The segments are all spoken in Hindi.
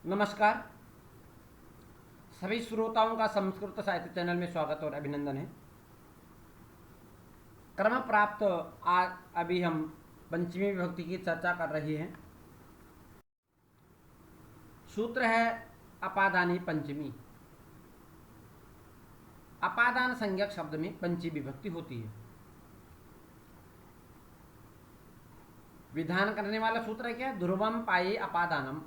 नमस्कार। सभी श्रोताओं का संस्कृत साहित्य चैनल में स्वागत और अभिनंदन है। क्रम प्राप्त आज अभी हम पंचमी विभक्ति की चर्चा कर रहे हैं। सूत्र है अपादानी पंचमी। अपादान संज्ञक शब्द में पंचमी विभक्ति होती है। विधान करने वाला सूत्र है क्या? ध्रुवम पाये अपादानम।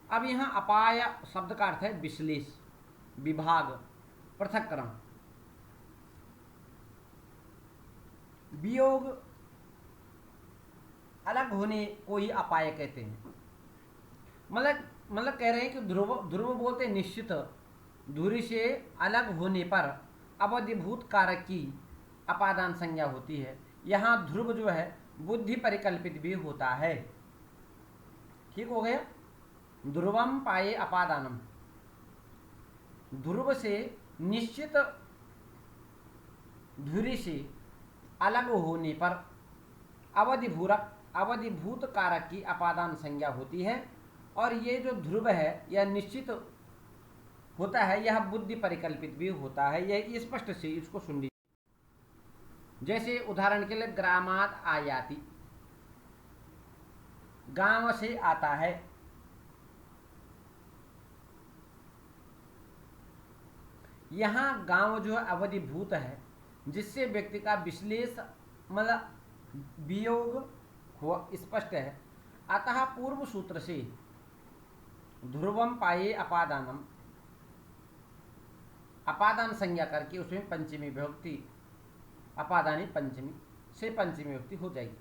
अब यहाँ अपाय शब्द का अर्थ है विश्लेष, विभाग, पृथक्करण। वियोग, अलग होने को ही अपाय कहते हैं। मतलब कह रहे हैं कि ध्रुव बोलते हैं निश्चित दूरी से अलग होने पर अवधिभूत कारक की अपादान संज्ञा होती है। यहाँ ध्रुव जो है बुद्धि परिकल्पित भी होता है। ठीक हो गया। ध्रुवम पाये अपादानम, ध्रुव से निश्चित दूरी से अलग होने पर अवधिभूत कारक की अपादान संज्ञा होती है। और ये जो ध्रुव है यह निश्चित होता है, यह बुद्धि परिकल्पित भी होता है। यह स्पष्ट से इसको सुन लीजिए। जैसे उदाहरण के लिए ग्रामात आयाति, गांव से आता है। यहाँ गांव जो है अवधिभूत है, जिससे व्यक्ति का विश्लेष मतलब वियोग हुआ स्पष्ट है। अतः पूर्व सूत्र से ध्रुवम पाये अपादानम, अपादान संज्ञा करके उसमें पंचमी विभक्ति अपादानी पंचमी से पंचमी विभक्ति हो जाएगी।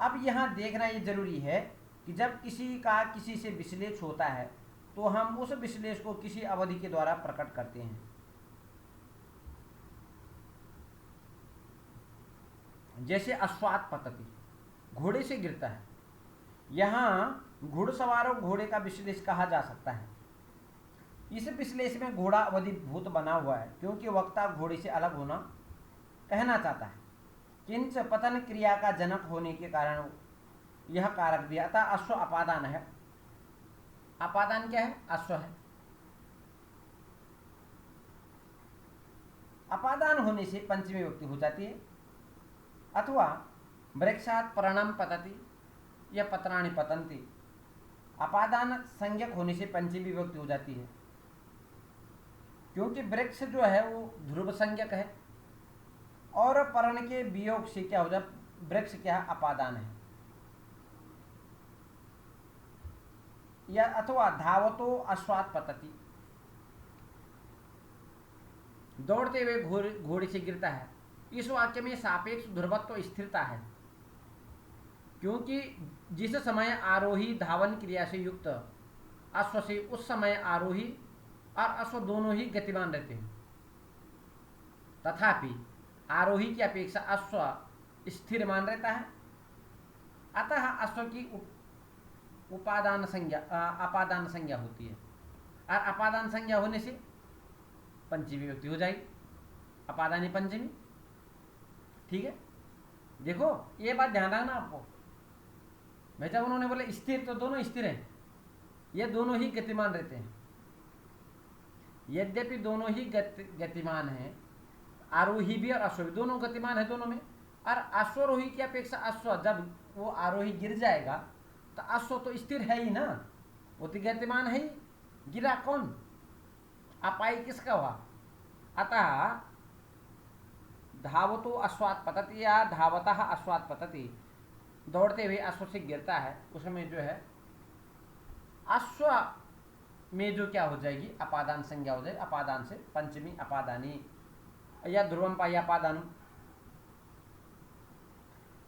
अब यहाँ देखना ये जरूरी है कि जब किसी का किसी से विश्लेष होता है तो हम उस विश्लेष को किसी अवधि के द्वारा प्रकट करते हैं। जैसे अश्वात पतति, घोड़े से गिरता है। यहाँ घुड़सवारों घोड़े का विश्लेष कहा जा सकता है। इस विश्लेष में घोड़ा अवधिभूत बना हुआ है, क्योंकि वक्ता घोड़े से अलग होना कहना चाहता है। किंच पतन क्रिया का जनक होने के कारण यह कारक दिया। अतः अश्व अपादान है। अपादान क्या है? अश्व है। अपादान होने से पंचमी विभक्ति हो जाती है। अथवा वृक्षात् पर्णम पतति या पत्राणि पतन्ति, अपादान संज्ञक होने से पंचमी विभक्ति हो जाती है, क्योंकि वृक्ष जो है वो ध्रुव संज्ञक है और पर्ण के वियोग से क्या हो जाए, वृक्ष क्या है? अपादान है। या अथवा धावतो अश्वात् पतति, दौड़ते हुए घोड़े से गिरता है। इस वाक्य में सापेक्ष ध्रुवत्व स्थिरता है, क्योंकि जिस समय आरोही धावन क्रिया से युक्त अश्व से उस समय आरोही और अश्व दोनों ही गतिमान रहते हैं। तथापि आरोही की अपेक्षा अश्व स्थिरमान रहता है। अतः अश्व की अपादान संज्ञा होती है। और अपादान संज्ञा होने से पंचमी विभक्ति हो जाएगी, अपादानी पंचमी। ठीक है। देखो ये बात ध्यान रखना आपको। भाई जब उन्होंने बोले स्थिर, तो दोनों स्थिर हैं, ये दोनों ही गतिमान रहते हैं। यद्यपि दोनों ही गतिमान हैं, आरोही भी और अश्व भी दोनों गतिमान है दोनों में। और अश्वरोही की अपेक्षा अश्व जब वो आरोही गिर जाएगा तो अश्व तो स्थिर है ही ना, वो तो गतिमान है ही। गिरा कौन? अपाई किसका हुआ? अतः धावतो अश्वात् पतति या धावतः अश्वात् पतति, दौड़ते हुए अश्व से गिरता है, उसमें जो है अश्व में जो क्या हो जाएगी, अपादान संज्ञा हो जाएगी। अपादान से पंचमी अपादानी या ध्रुवम पाया अपादानम।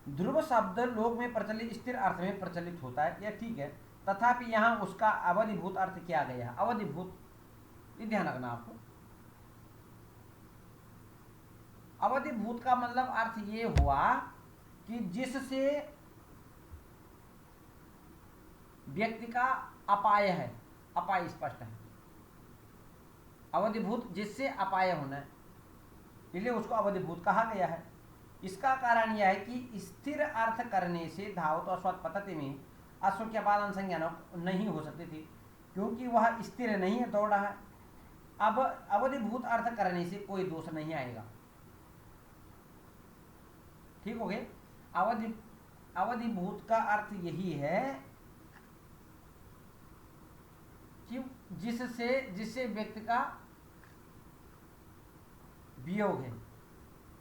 ध्रुव शब्द लोक में प्रचलित स्थिर अर्थ में प्रचलित होता है, यह ठीक है। तथापि यहाँ उसका अवधिभूत अर्थ किया गया है। अवधिभूत, ये ध्यान रखना आपको। अवधिभूत का मतलब अर्थ ये हुआ कि जिससे व्यक्ति का अपाय है, अपाय स्पष्ट है। अवधिभूत जिससे अपाय होना है, इसलिए उसको अवधिभूत कहा गया है। इसका कारण यह है कि स्थिर अर्थ करने से धावतो अश्वात् पतति में अश्व की अपादान संज्ञा नहीं हो सकती थी, क्योंकि वह स्थिर नहीं है, दौड़ रहा है। अब अवधिभूत अर्थ करने से कोई दोष नहीं आएगा। ठीक हो गए। अवधिभूत का अर्थ यही है कि जिससे व्यक्ति का वियोग है,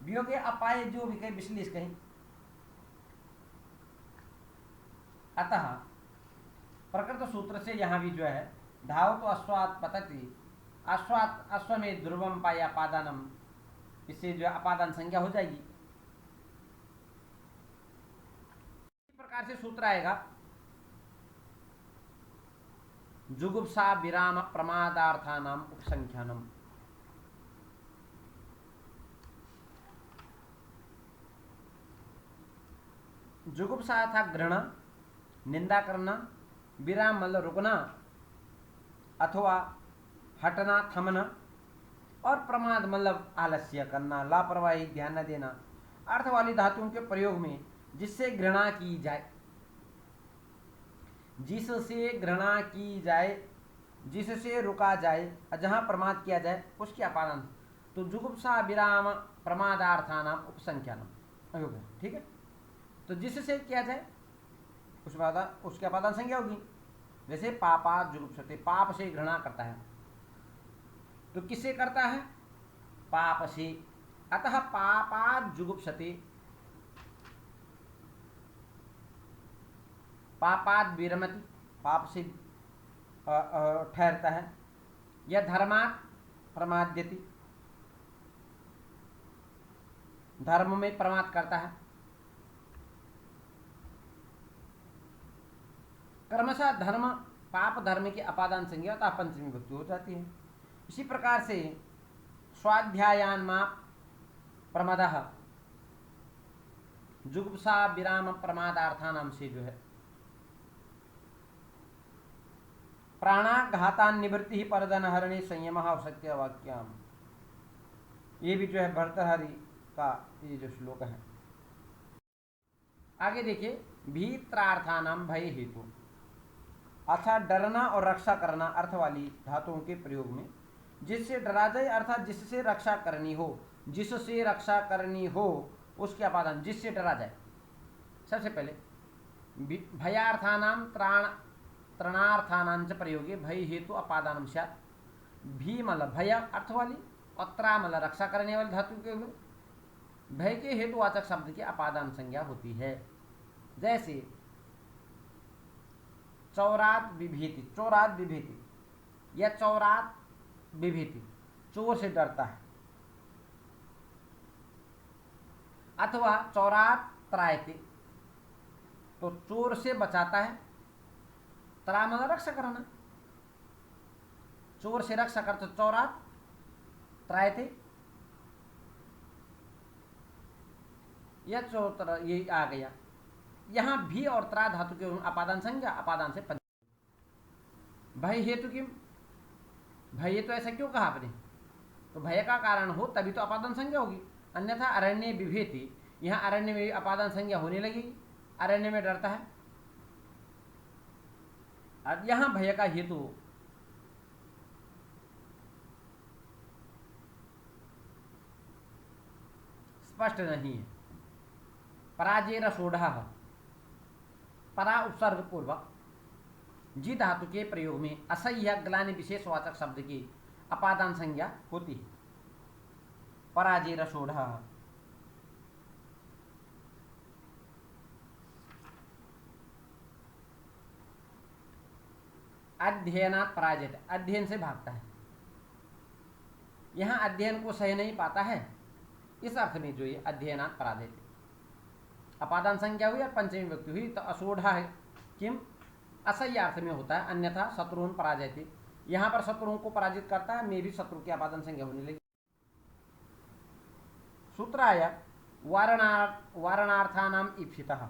वियोग है, अपाय जो भी कहीं विश्लेष कहीं। अतः प्रकृत सूत्र से यहां भी जो है धाव तो अश्वात पतति, अश्व में ध्रुवम पाय अपादानम, इससे जो अपादान संज्ञा हो जाएगी। इस प्रकार से सूत्र आएगा जुगुप्सा विराम प्रमादार्थानाम उपसंख्यानम। जुगुप्सा था घृणा, निंदा करना, विराम मतलब रुकना अथवा हटना, थमना, और प्रमाद मतलब आलस्य करना, लापरवाही, ध्यान न देना। अर्थ वाली धातुओं के प्रयोग में जिससे घृणा की जाए, जिससे घृणा की जाए, जिससे रुका जाए, जहां प्रमाद किया जाए उसकी अपादान। तो जुगुप्सा विराम प्रमादार्थानाम उपसंख्यानम हो गया। ठीक है। तो जिससे किया जाए उसकी अपादान संज्ञा होगी। जैसे पापा जुगुप्सते, पाप से घृणा करता है, तो किससे करता है? पाप से। अतः पापा जुगुप्सते, पापाद विरमति, पाप से ठहरता है, या धर्मात् प्रमाद्यति, धर्म में प्रमाद करता है। क्रमशः धर्म पाप धर्म की अपादान संज्ञा अतः पंचमी विभक्ति हो जाती है। इसी प्रकार से स्वाध्यायान्मा प्रमदः जुगुप्सा विराम प्रमादार्थानाम से जो है प्राणाघातान निवृत्ति ही परदन हरणे संयम सत्य वाक्याम, ये भी जो है भर्तृहरि का ये जो श्लोक है। आगे देखिए, भीत्रार्थानाम भय हेतु, अर्थात डरना और रक्षा करना अर्थ वाली धातुओं के प्रयोग में जिससे डरा जाए अर्थात जिससे रक्षा करनी हो, जिससे रक्षा करनी हो उसके अपादान, जिससे डरा जाए। सबसे पहले भयार्थानाम त्रणार्थानांच प्रयोगे भय हेतु अपादानम स्यात्। भी मतलब भय अर्थ वाली और त्रा मतलब रक्षा करने वाली धातु के भय के हेतुवाचक शब्द की अपादान संज्ञा होती है। जैसे चौरात विभीति, चौरात विभीति या चौरात विभीति, चोर से डरता है, अथवा चौरात त्रायते, तो चोर से बचाता है। त्रा मतलब रक्षा करना, चोर से रक्षा करते, चौरात त्रायते या चौतर, ये आ गया। यहां भी और त्रा धातु के अपादान संज्ञा, अपादान से पंच। भय हेतु की, भय तो ऐसा क्यों कहा आपने? तो भय का कारण हो तभी तो अपादान संज्ञा होगी, अन्यथा अरण्य विभेति, यहां अरण्य में अपादान संज्ञा होने लगेगी, अरण्य में डरता है। अब यहां भय का हेतु स्पष्ट नहीं है। पराजेर सोढ़ा, परा उपसर्ग पूर्वक जी धातु के प्रयोग में असह्य ग्लानि विशेषवाचक शब्द की अपादान संज्ञा होती है। पराजेर सोढ़ा, अध्ययनात् पराजित, अध्ययन से भागता है। यहां अध्ययन को सह नहीं पाता है, इस अर्थ में जो ये अध्ययनात् पराजित अपादान संज्ञा हुई और पंचमी विभक्ति हुई, तो असोढ़ा है किम असह्य अर्थ में होता है, अन्यथा शत्रुन पराजयते, यहां पर शत्रुओं को पराजित करता है, में भी शत्रु की अपादान संज्ञा होने लगी। सूत्र आया वारणार्थानाम ईप्सितः,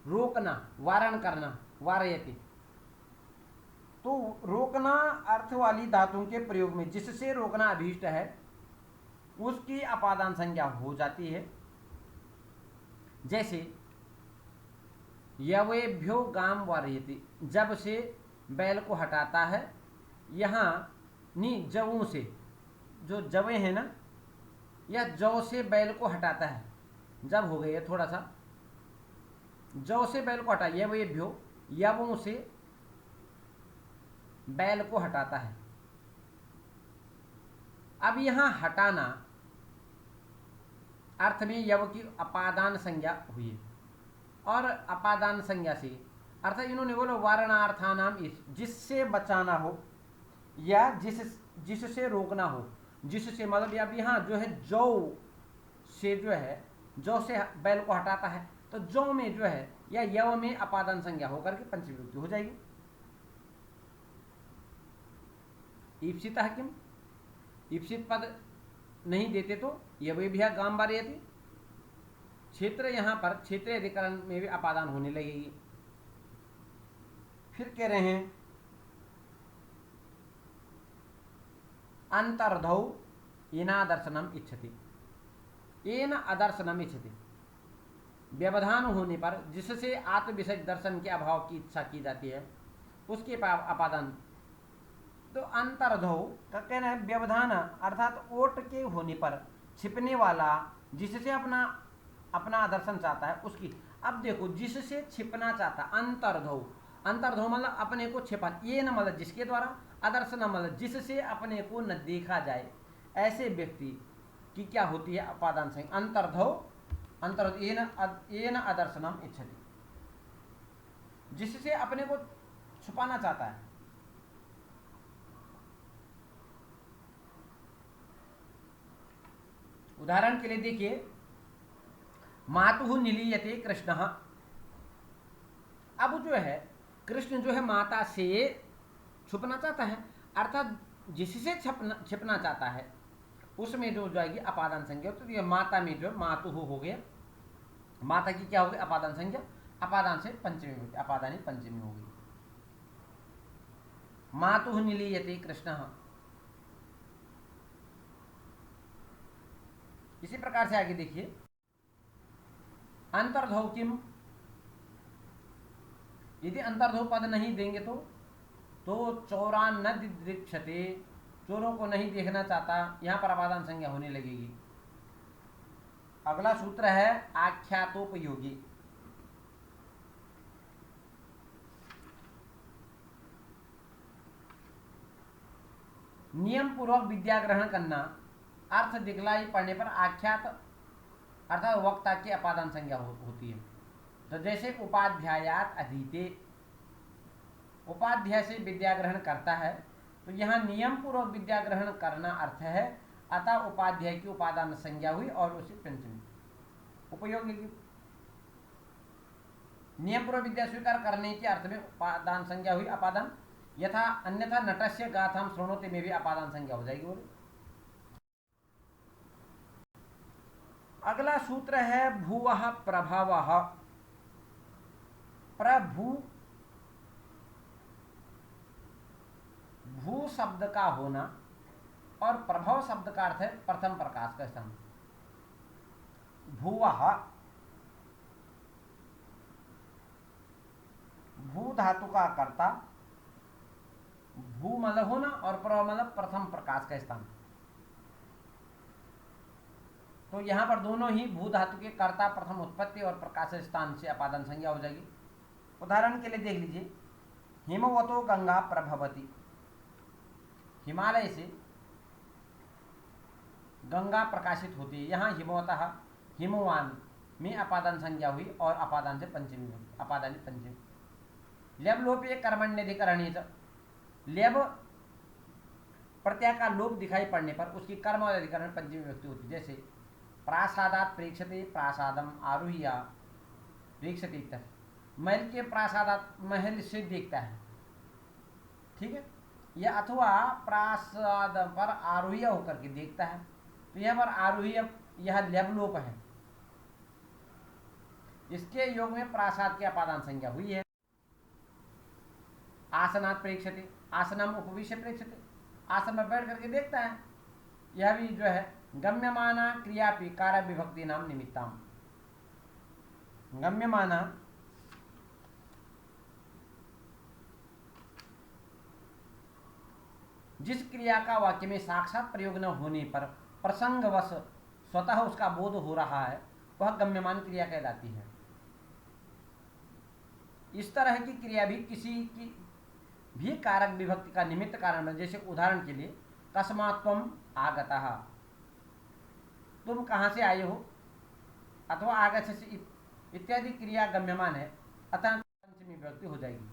रोकना, वारण करना, वारयति, तो रोकना अर्थ वाली धातुओं के प्रयोग में जिससे रोकना अभीष्ट है उसकी अपादान संज्ञा हो जाती है। जैसे यवेभ्यो गाम वारयति, जब से बैल को हटाता है, यहाँ नी जवों से, जो जवे हैं ना, या जौ से बैल को हटाता है, जब हो गई है थोड़ा सा, जौ से बैल को हटा, यवेभ्यो यवों से बैल को हटाता है। अब यहां हटाना अर्थ में यव की अपादान संज्ञा हुई है, और अपादान संज्ञा से अर्थात इन्होंने बोलो वारणार्थानाम, जिससे बचाना हो या जिससे रोकना हो, जिससे मतलब अब यहाँ जो है जौ से जो है, जौ से बैल को हटाता है, तो जौ में जो है या यव में अपादान संज्ञा होकर के पंचमी विभक्ति हो जाएगी। ईप्सित किम, ईप्सित पद नहीं देते तो यवे भी गाम वारयति, क्षेत्र यहां पर क्षेत्रीय अधिकरण में भी अपादान होने लगेगी। फिर कह रहे हैं अंतर्धौ येनादर्शनम इच्छति, येन अदर्शनम इच्छति, व्यवधान होने पर जिससे आत्म विषय दर्शन के अभाव की इच्छा की जाती है, उसके अपादान। तो अंतर्धौ का कहना है व्यवधान अर्थात ओट के होने पर, छिपने वाला, जिससे अपना दर्शन चाहता है उसकी। अब देखो, जिससे छिपना चाहता, अंतर्धौ, अंतर्धौ मतलब अपने को छिपा, ये न मतलब जिसके द्वारा, अदर्शन मतलब जिससे अपने को न देखा जाए, ऐसे व्यक्ति की क्या होती है अपादान संज्ञा। अंतर्धौ, अंतर्धौ येन अदर्शनम इच्छति, जिससे अपने को छुपाना चाहता है। उदाहरण के लिए देखिए, मातुः निलीयते कृष्ण, अब जो है कृष्ण जो है माता से छुपना चाहता है, अर्थात जिससे छिपना चाहता है उसमें जो जाएगी अपादान संज्ञा। तो ये माता में जो मातुः हो गया, माता की क्या होगी अपादान संज्ञा, अपादान से पंचमी होगी, अपादानी पंचमी होगी। मातुः निलीयते कृष्ण, इसी प्रकार से आगे देखिए, अंतर्धौ किम, यदि अंतर्धौ पद नहीं देंगे तो चौरान न दिदृक्षते, चोरों को नहीं देखना चाहता, यहां पर अपादान संज्ञा होने लगेगी। अगला सूत्र है आख्यातोपयोगी। नियम पूर्वक विद्या ग्रहण करना, अर्थ दिखलाई पढ़ने पर आख्यात अर्थात वक्ता की अपादान संज्ञा होती है। तो जैसे उपाध्यायात अधीते, उपाध्याय से विद्या ग्रहण करता है, तो यहाँ नियम पूर्वक विद्या ग्रहण करना अर्थ है, अतः उपाध्याय की उपादान संज्ञा हुई और उसी पंचमी उपयोगी की। नियम पूर्वक विद्या स्वीकार करने के अर्थ में उपादान संज्ञा हुई अपादान, यथा अन्यथा नटस्य गाथाम श्रृणोति में भी अपादान संज्ञा हो जाएगी। बोले अगला सूत्र है भुवः प्रभवः। प्रभु, भू शब्द का होना और प्रभव शब्द का अर्थ है प्रथम प्रकाश का स्थान। भुवः, भू धातु का कर्ता, भू मतलब होना और प्रभव मतलब प्रथम प्रकाश का स्थान। तो यहां पर दोनों ही भू धातु के कर्ता, प्रथम उत्पत्ति और प्रकाश स्थान से अपादान संज्ञा हो जाएगी। उदाहरण के लिए देख लीजिए, हिमवतो गंगा प्रभवती, हिमालय से गंगा प्रकाशित होती है। यहाँ हिमवतः, हिमवान में अपादान संज्ञा हुई और अपादान से पंचमी हुई, अपादानी पंचमी। लेब लोपे कर्मण्यधिकरणे च, लेब प्रत्यय का लोप दिखाई पड़ने पर उसकी कर्म और अधिकरण पंचमी विभक्ति होती है। जैसे प्रासादात प्रेक्षते, प्रासादम आरुह्य प्रेक्षते इत्यर्थ, महल के प्रासादात, महल से देखता है, ठीक है, या अथवा प्रासाद पर आरुह्य होकर के देखता है। तो यहां पर आरुह्य यह लेबलोप है, इसके योग में प्रासाद की अपादान संज्ञा हुई है। आसनात प्रेक्षते, आसनम उपविश्य प्रेक्षते, आसन में बैठ करके देखता है, यह भी जो है गम्यमाना क्रियापि कारक विभक्ति नाम निमित्ताम। गम्यमाना जिस क्रिया का वाक्य में साक्षात प्रयोग न होने पर प्रसंगवश स्वतः उसका बोध हो रहा है, वह गम्यमान क्रिया कहलाती है। इस तरह की क्रिया भी किसी की भी कारक विभक्ति का निमित्त कारण है। जैसे उदाहरण के लिए कस्मात् त्वम आगतः, तुम कहाँ से आए हो, अथवा आगच्छसि इत्यादि क्रिया गम्यमान है, अतः पंचमी विभक्ति हो जाएगी।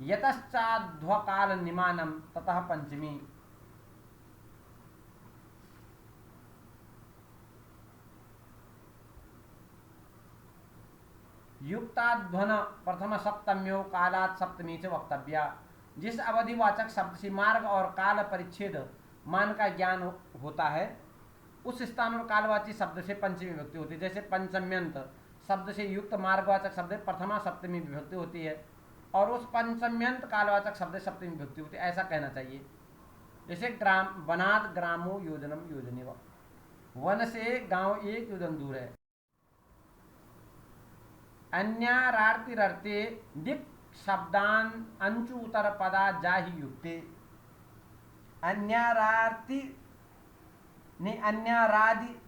यतश्चाध्वकाल निमानम ततः पंचमी। युक्ताध्वन प्रथम सप्तम्यो कालात् सप्तमी च वक्तव्या। जिस अवधिवाचक शब्द से मार्ग और काल परिच्छेद मान का ज्ञान होता है, उस स्थान और कालवाची शब्द से पंचमी विभक्ति होती है। जैसे पंचम्यंत शब्द से युक्त मार्गवाचक शब्द प्रथमा सप्तमी विभक्ति होती है, और उस पंचम्यंत कालवाचक शब्द सप्तमी विभक्ति होती है, ऐसा कहना चाहिए। जैसे ग्राम, वनाद ग्रामो योजनम योजनेव, वन से गांव 1 योजन दूर है। अन्यारार्तिरर्थे दिक् शब्दान अंचुतर पदा जाहि युक्ते। अन्यारार्ति ने अन्यारादितरर्थे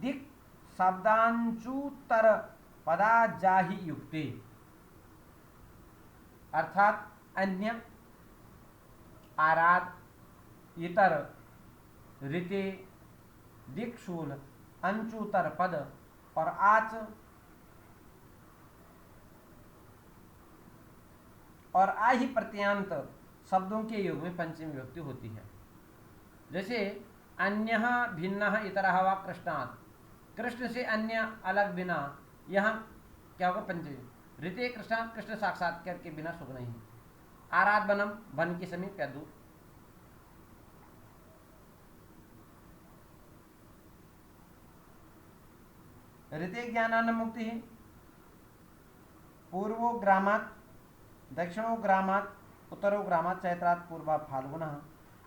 दिक् शब्दांचुतर पदा जाहि युक्ते, अर्थात अन्य, आराद, इतर, ऋते, दिक्शूल, अंचुतर पद और आच और आहि प्रत्यांत शब्दों के योग में पंचमी विभक्ति होती है। जैसे अन्यः भिन्नः इतरः वा कृष्णात्, कृष्ण से अन्य अलग बिना, यहाँ क्या होगा पंचमी। ऋते कृष्णात्, कृष्ण साक्षात्कार के बिना सुख नहीं। आराध बनम, वन के समीप या दूर। ऋते ज्ञानान मुक्ति, पूर्वो ग्रामात् दक्षिणो ग्रामात् उत्तरो ग्रामात् चैत्रात् पूर्वा फाल्गुनः।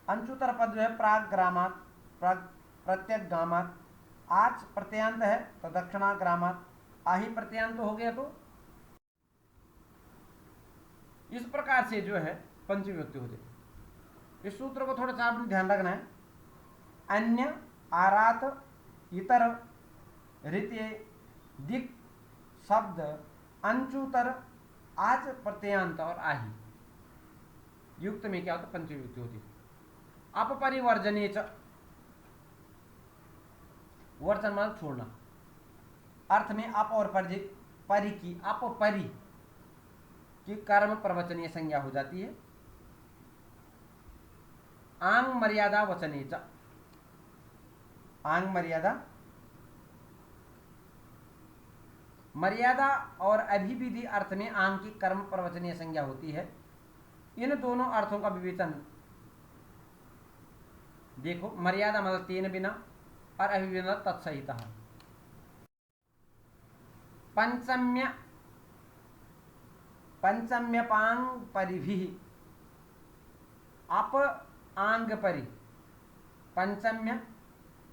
अंचुतर पद जो है प्राग ग्रामात्, प्रत्यक ग्रामात्। आच प्रत्यांत है तो दक्षिणा ग्रामात्, आही प्रत्यांत हो गया। तो इस प्रकार से जो है पंचमी विभक्ति होती है। इस सूत्र को थोड़ा सा आपने ध्यान रखना है। अन्य, आरात, इतर, ऋते, दिक् शब्द, अंचुतर, आच प्रत्यांत और आही युक्त में क्या होता है पंचमी विभक्ति होती है। अपपरिवर्जने च, वर्जन मतलब छोड़ना, अर्थ में अप और परि की, अप परि की कर्म प्रवचनीय संज्ञा हो जाती है। आंग मर्यादा वचने च, आंग मर्यादा, मर्यादा और अभिविधि अर्थ में आंग की कर्म प्रवचनीय संज्ञा होती है। इन दोनों अर्थों का विवेचन देखो। मर्यादा मतलब तेन बिना और अभिविधि तत्सहित। पंचम्यपांग परिभि, अप आंग परि, पंचम्य,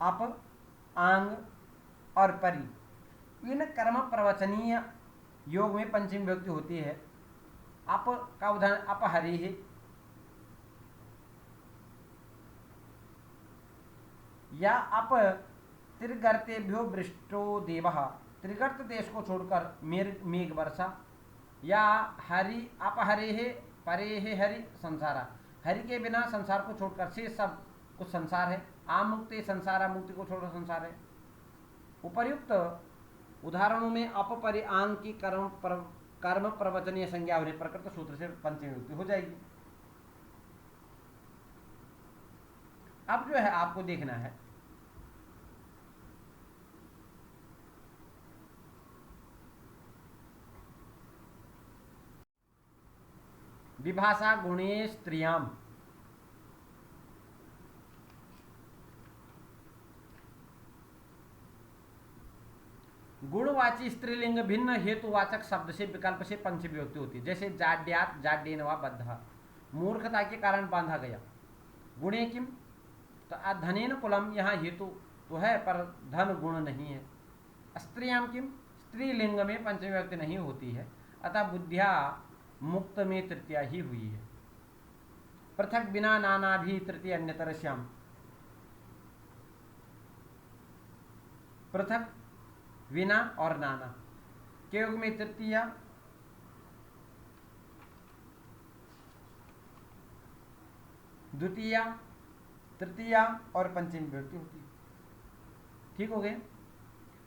अप, आंग और परि, इन कर्म प्रवचनीय योग में पंचमी विभक्ति होती है। अप का उदाहरण अपहरि है, या अप त्रिगर्तेभ्यो वृष्टो देवः, त्रिगर्त देश को छोड़कर मेघ वर्षा। या हरि, अपहरे है, परे है हरि, संसारा, हरि के बिना संसार को छोड़कर से सब कुछ संसार है। आमुक्ति संसारा, मुक्ति को छोड़कर संसार है। उपर्युक्त उदाहरणों में अप परि आंग की कर्म प्रवचनीय संज्ञा होने प्रकृत सूत्र से पंचमी विभक्ति हो जाएगी। अब जो है आपको देखना है विभाषा गुणे स्त्रियाम। गुणवाची स्त्रीलिंग भिन्न हेतुवाचक शब्द से विकल्प से पंचमी विभक्ति होती है। जैसे जाड्यात, जाड्येन वा बद्ध, मूर्खता के कारण बांधा गया। गुणे किम, तो धनेन कुलम, यहाँ हेतु तो है पर धन गुण नहीं है। स्त्रियाम किम, स्त्रीलिंग में पंचमी व्यक्ति नहीं होती है, अतः बुद्धिया मुक्त में तृतीया ही हुई है। पृथक बिना नाना भी तृतीय अन्यतर श्याम, पृथक विना और नाना के योग में तृतीया, द्वितीया, तृतीया और पंचमी विभक्ति होती है। ठीक हो गए।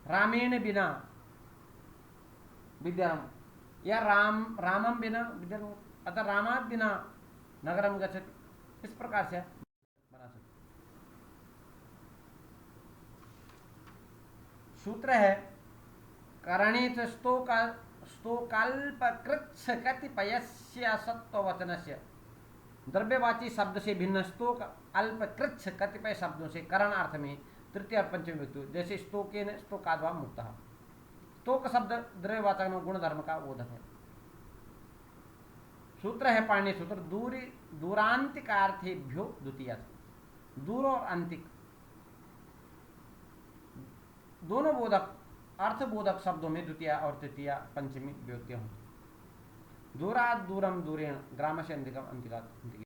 रामेण बिना विद्यारम, या रामम बिना विद्यारम, अतः रामात बिना नगरम गच्छति, इस प्रकार से बना सकते। सूत्र है करणित स्तोकाल्पकृच्छ कतिपयस्य सत्ववचनस्य, द्रव्यवाची शब्द से भिन्न स्तोक अल्पकृच्छ कतिपय शब्दों से करणार्थ में तृतीय और पंचमी व्यक्ति, जैसे स्तोकेन स्तोकाद्वा मुक्तः। स्तोक शब्द द्रव्यवाचक में गुण धर्म का बोधक है। सूत्र है पाणिनि सूत्र, दूरांतिकार्थेभ्यो द्वितीय, दूर और अंतिक दोनों बोधक अर्थबोधक शब्दों में द्वितीय और तृतीय पंचमी विभक्तियां होती। दूरात् दूरम दूरेण, ग्रामस्य अंतिकम अंतिकात्।